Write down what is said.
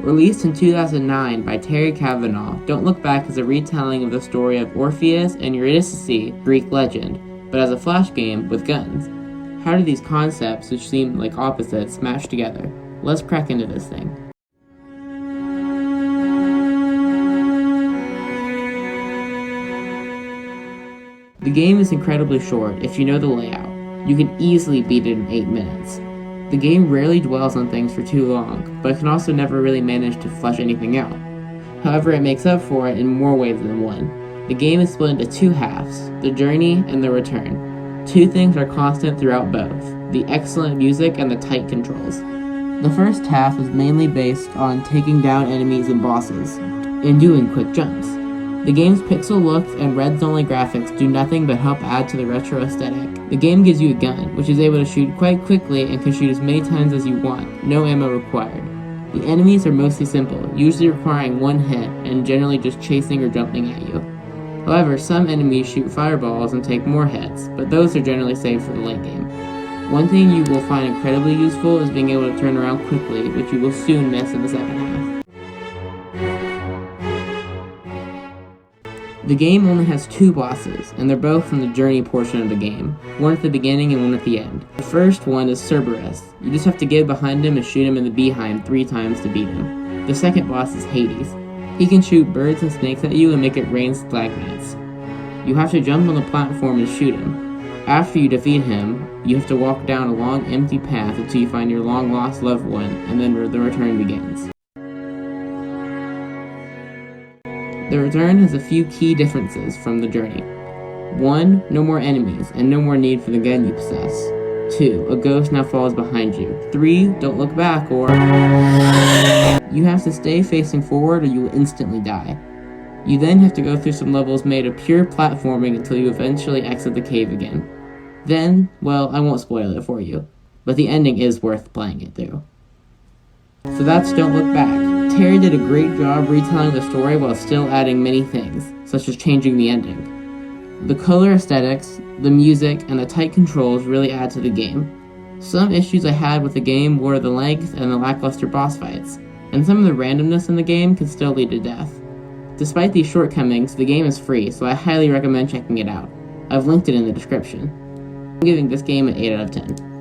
Released in 2009 by Caphral, Don't Look Back is a retelling of the story of Orpheus and Eurydice, Greek legend, but as a flash game with guns. How do these concepts, which seem like opposites, match together? Let's crack into this thing. The game is incredibly short if you know the layout. You can easily beat it in 8 minutes. The game rarely dwells on things for too long, but it can also never really manage to flesh anything out. However, it makes up for it in more ways than one. The game is split into 2 halves, the journey and the return. 2 things are constant throughout both, the excellent music and the tight controls. The first half is mainly based on taking down enemies and bosses, and doing quick jumps. The game's pixel looks and reds-only graphics do nothing but help add to the retro aesthetic. The game gives you a gun, which is able to shoot quite quickly and can shoot as many times as you want, no ammo required. The enemies are mostly simple, usually requiring 1 hit and generally just chasing or jumping at you. However, some enemies shoot fireballs and take more hits, but those are generally saved for the late game. One thing you will find incredibly useful is being able to turn around quickly, which you will soon miss in the second half. The game only has 2 bosses, and they're both in the journey portion of the game, one at the beginning and one at the end. The first one is Cerberus. You just have to get behind him and shoot him in the behind 3 times to beat him. The second boss is Hades. He can shoot birds and snakes at you and make it rain stalagmites. You have to jump on the platform and shoot him. After you defeat him, you have to walk down a long empty path until you find your long lost loved one, and then the return begins. The return has a few key differences from the journey. 1. No more enemies, and no more need for the gun you possess. 2. A ghost now follows behind you. 3. Don't look back, or you have to stay facing forward or you will instantly die. You then have to go through some levels made of pure platforming until you eventually exit the cave again. Then, well, I won't spoil it for you, but the ending is worth playing it through. So that's Don't Look Back. Terry did a great job retelling the story while still adding many things, such as changing the ending. The color aesthetics, the music, and the tight controls really add to the game. Some issues I had with the game were the length and the lackluster boss fights, and some of the randomness in the game can still lead to death. Despite these shortcomings, the game is free, so I highly recommend checking it out. I've linked it in the description. I'm giving this game an 8 out of 10.